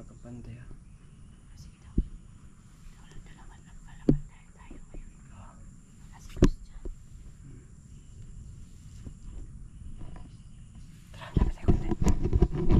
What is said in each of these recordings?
Pagkapante ah. Sige daw. Dalaman tayo ngayon. Nasa bus dyan. Tara, lapit tayo konti.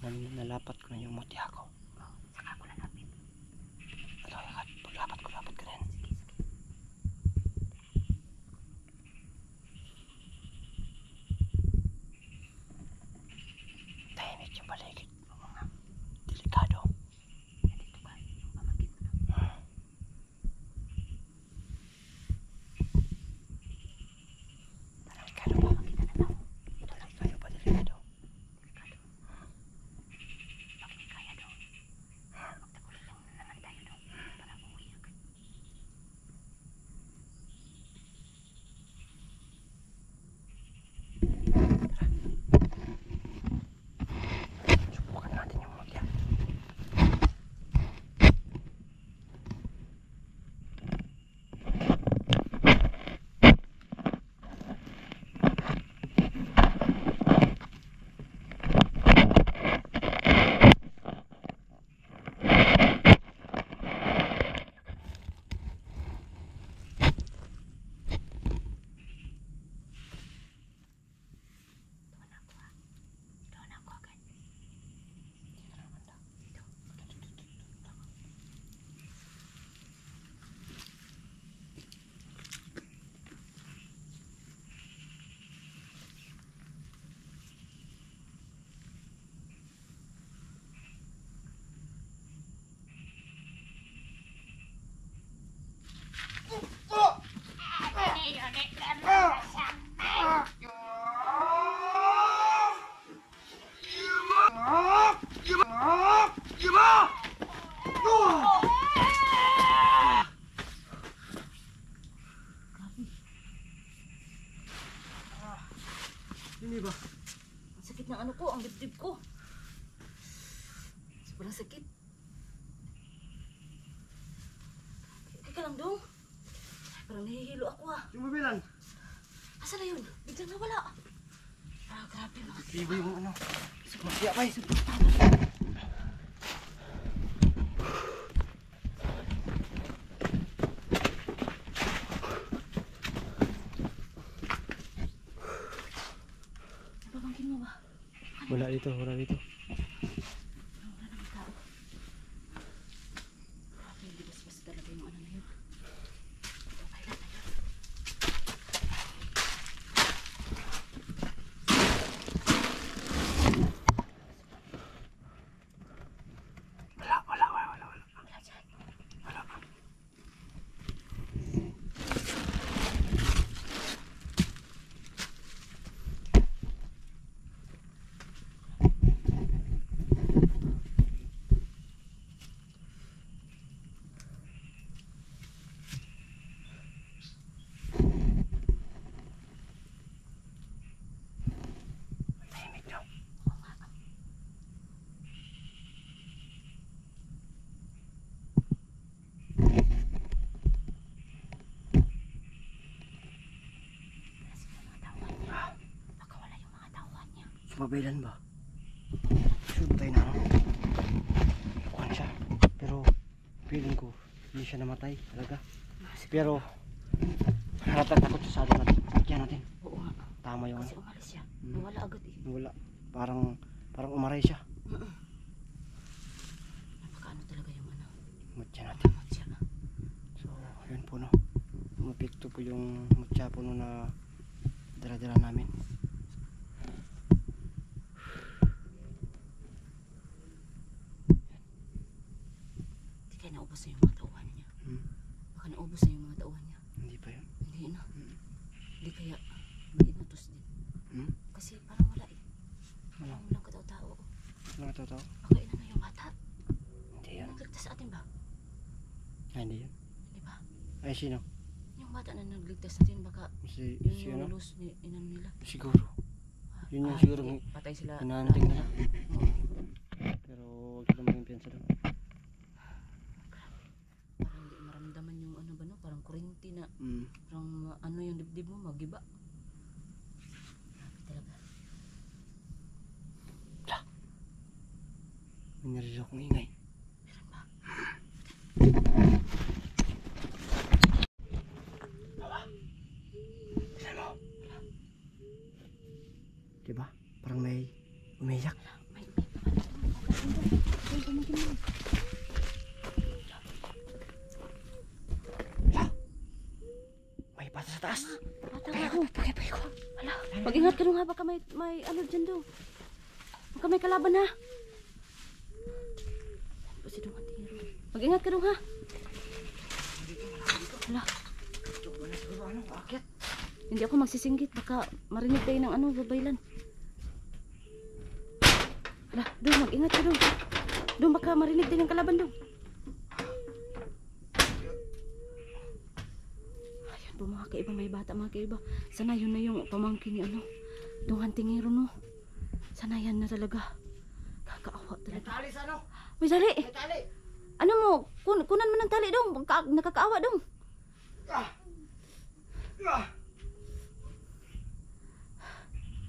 Pag nalapat ko na yung mutya ko, Saka ko lalapit. paglapat ka rin. Tahimik yung paligid. Delikado. Nandito ba yung pamangkin mo na? Delikado ba? Makita na tao. Delikado ba? Delikado. Pag hindi kaya daw, magtagulo lang naman tayo daw para umuwi agad. Subukan natin yung mutya. Doon ako agad. Hindi ba? Ang sakit ng ano ko, ang dibdib ko. Sobrang sakit. Teka lang dong. Parang nahihilo ako ah. Yung babilan. Asa na yun? Biglang nawala. Ah, grabe mga Iba yung ano. Mutya pa eh. Napapangkin mo ba? Wala dito, wala dito. Wala namang tao. Grabe, hindi bas-bas talaga yung ano na yun. Okay lang na yun. Wala. Wala dyan. Wala. Tahimik daw. Oo nga. Kasi yung mga tauhan niya. Baka wala yung mga tauhan niya. Sumabaylan ba? Sure tayo na ano? Kuhan siya. Pero feeling ko hindi siya namatay talaga. Pero takot siya sa atin natin. Kaya natin. Oo nga. Tama yung Kasi ano. umalis siya. Nawala agad eh. Wala. Parang umaray siya. Napakaano talaga yung ano. Mutya natin. Tamot siya. So, yun po no. Ito po yung mutya puno na dala-dala namin. Hindi kaya naubos na yung mga tauhan niya. Baka naubos na yung mga tauhan niya. Hindi pa yun. Hindi na. Hindi kaya may inutos din. Kasi parang wala eh. Ano? Walang katao-tao. Ano ito tao? Baka ina na yung bata. Hindi yan. Nagligtas sa atin ba? Hindi yan. Di ba? Ay sino? Yung bata na nagligtas sa atin baka Si yun ano? yung lose ni inan nila. Siguro. Yun yung siguro hindi. Patay sila. hinahunting nila. Oo. Pero huwag sila maging piyansa doon. Parang hindi maramdaman yung ano ba no? Parang kurinti na. Parang ano yung dibdib mo, magiba. Grabe talaga. May narinig akong ingay. Meron ba? Tignan mo. Diba? Parang may umiyak. May pamangkin mo. May bata sa taas. Bata nga ako. Pagkipay ko. Hala. Pag-ingat ka nung ha. Baka may ano dyan daw. Baka may kalaban ha. Kasi doon tingin. Pag-ingat ka nung ha. Hala. Ano? Akit. Hindi ako magsisinggit. Baka marinig tayo ng ano, babaylan. Hala. Doon, mag-ingat ka doon. Doon baka marinig tayo ng kalaban doon. Ayan po mga kaiba. May bata mga kaiba. Sana yun na yung pamangkin ni ano. Doon tingiro no. Sana yan na talaga. Kakaawa May talaga. tali sa ano? May tali. May tali. Ano mo? Kunan mo ng tali dong. Nakakaawa dong.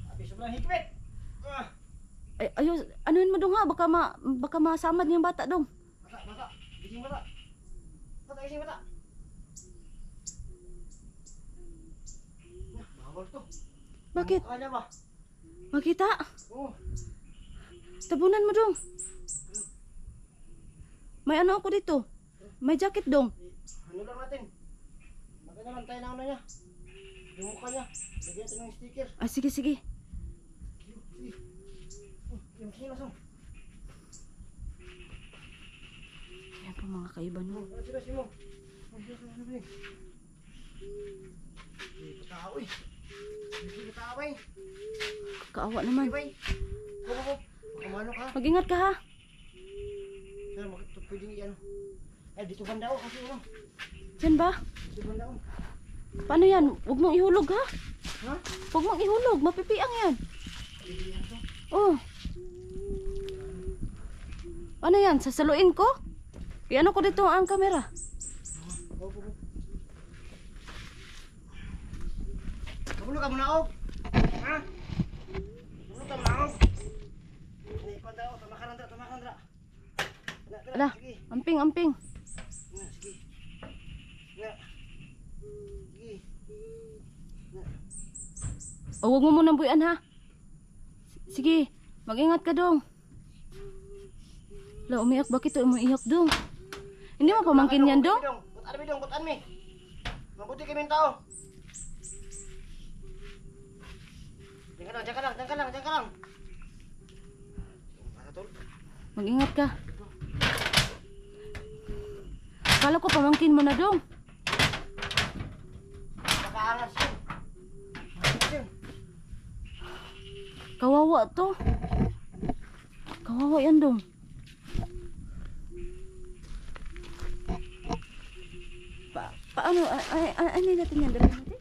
Abi sobrang higpit. Ay, ayos, anuin mo dong ha. Baka masamad niyang bata dong. Bata. Gising bata. Gising bata. Bawal to. Bakit? Kanya ba? Makita? Oo. Tabunan mo dong. May ano ako dito. May jacket dong. Ano lang natin? Maganda lang tayo ng ano niya. Yung mukha niya. Lagyan natin ng sticker. Ah, sige, sige. Sige. Yung kilos oh. Ayan po mga kaiba no. Ano sila si mo? Ano ba eh? Hindi ko tao eh. Hindi ko tao eh. Kaawa naman. Di ba eh? Hop. Makamano ka? Mag-ingat ka ha. Sir, pwedeng i-ano. Ay, dito banda ako kasi ano. Diyan ba? Dito banda ako. Paano yan? Huwag mong ihulog ha. Ha? Huwag mong ihulog. Mapipiang yan. Pwedeng to. Oh. Ano yan? Sasaluin ko? Iano ko dito ang kamera. Hop. Kabulog ka muna ako. Ha? Kabulog ka muna ako. Hindi, banda ako. Tamakan dra. Ala, Sige. amping. Nga, sige. Nga. Sige. Nga. O, huwag mo munang buyan ha. Sige, mag-ingat ka dong. Ala, umiyak. Bakit ito umiyak dong? Hindi mo pamangkin yan dong? Butan mi. Mabuti kami ng tao. Diyan ka lang. Para tol. Mag-ingat ka. Akala ko pamangkin mo na dong. Nakaangas yun. Yun. Kawawa to. Kawawa yan dong. Paano? Ano natin yan? Dami natin?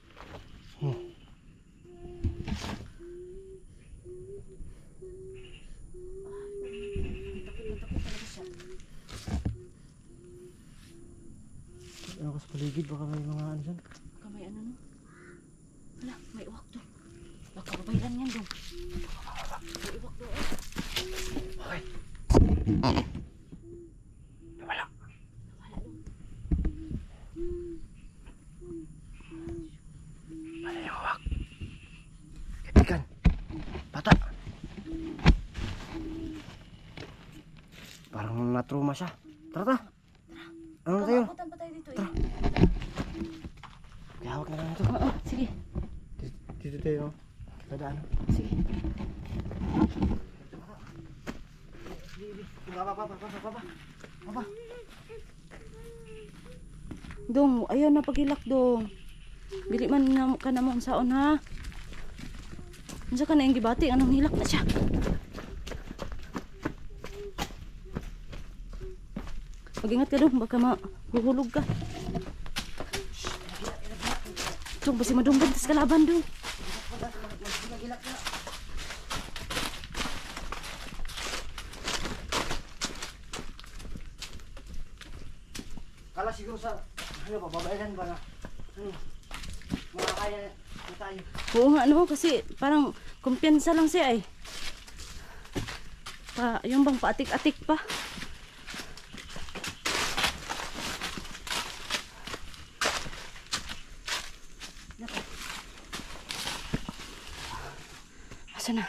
Ano ka sa paligid? Baka may mga ano dyan. Baka may ano no? Wala, may uwak to. Baka babaylan yan dong. May uwak doon. Okay. Nawala. Wala dong. Wala yung hawak. Kaibigan. Bata. Parang natruma siya. Tara. Ano tayo? Kamabutan pa tayo dito eh. Kaya hawak Dito. Oo, sige. Dito tayo. Dadaan. Sige. Baba. Dong, ayaw na pagilak dong. Bili man na ka na mo ang saon ha. Unsa ka na yung gibati, anong hilak na siya. Mag-ingat ka dong, baka mahuhulog ka. Dong, basi madunggan tas kalaban dong. Kala siguro sa ano ba, babayaran ba na? Makakaya na tayo. Oo nga no, kasi parang kumpiyansa lang siya eh. Yung bang paatik-atik pa. Asa na?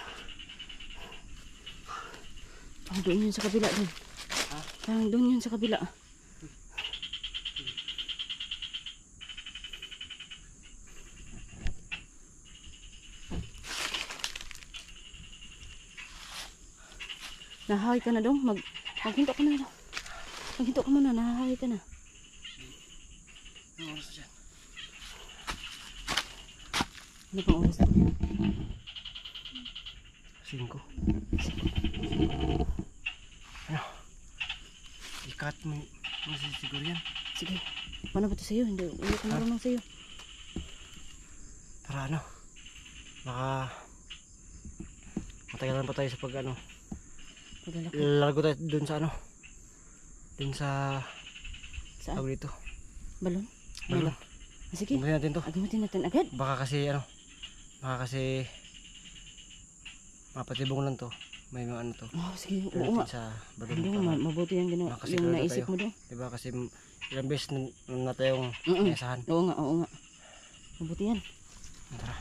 Parang doon yun sa kabila dun. Parang doon yun sa kabila. Nahahay ka na dong. Maghinto ka na dong. Maghinto ka muna. Nahahay ka na. Ano oras dyan? Ano pang oras? 5. Ano? Ikat mo siguro yan. Sige. Paano ba ito sa'yo? Hindi ko marunong sa'yo. Para ano? Baka matagalan pa tayo sa pag ano. Paglalaki. Largo tayo dun sa ano. Dun sa Saan? tawag dito. Balon? Balon. Ah, sige. Gamitin natin to. Agamitin natin agad. Baka kasi ano. Baka kasi mapatibong lang to. May mga ano to. Oh, sige. Oo Gamitin nga. sa balon. Hindi mo, mabuti yung, Makasigurado yung naisip tayo. mo dong. Diba kasi ilang beses na tayong nasahan. Oo nga, oo nga. Mabuti yan. Tara.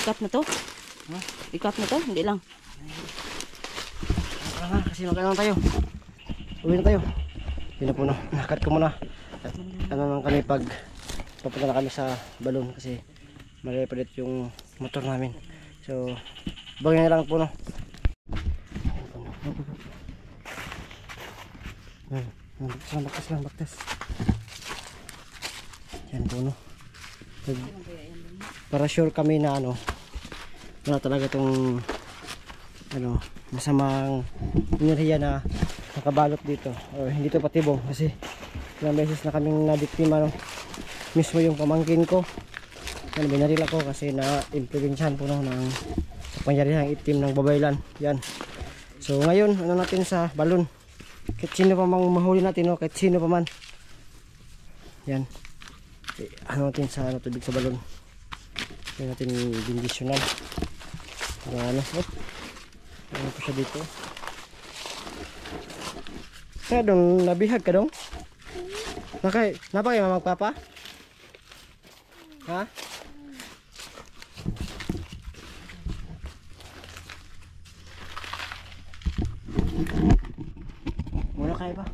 Ikat na to? Ha? Ikat na to? Hindi lang. Tara na kasi magkailangan tayo. Uwi na tayo. Yun na po na. Nakat ko muna. At ano lang kami pag papunta na kami sa balon kasi malipalit yung motor namin. So, bagay na lang po no. Baktas. Yan po no. Para sure kami na ano, wala talaga tong ano, masamang enerhiya na nakabalot dito o hindi to patibong kasi ilang beses na kaming nabiktima no? Mismo yung pamangkin ko yan, binaril ako kasi na-impluensyahan po no, ng pangyarihang itim ng babaylan yan. So ngayon ano natin sa balon, kahit sino pa mang mahuli natin no? Kahit sino pa man yan, ano natin sa ano, tubig sa balon yan natin bindisyonan para ano, ano po siya dito. Kaya dong, nabihag ka dong? Napa kayo magpapa? Ha? Muna kayo ba?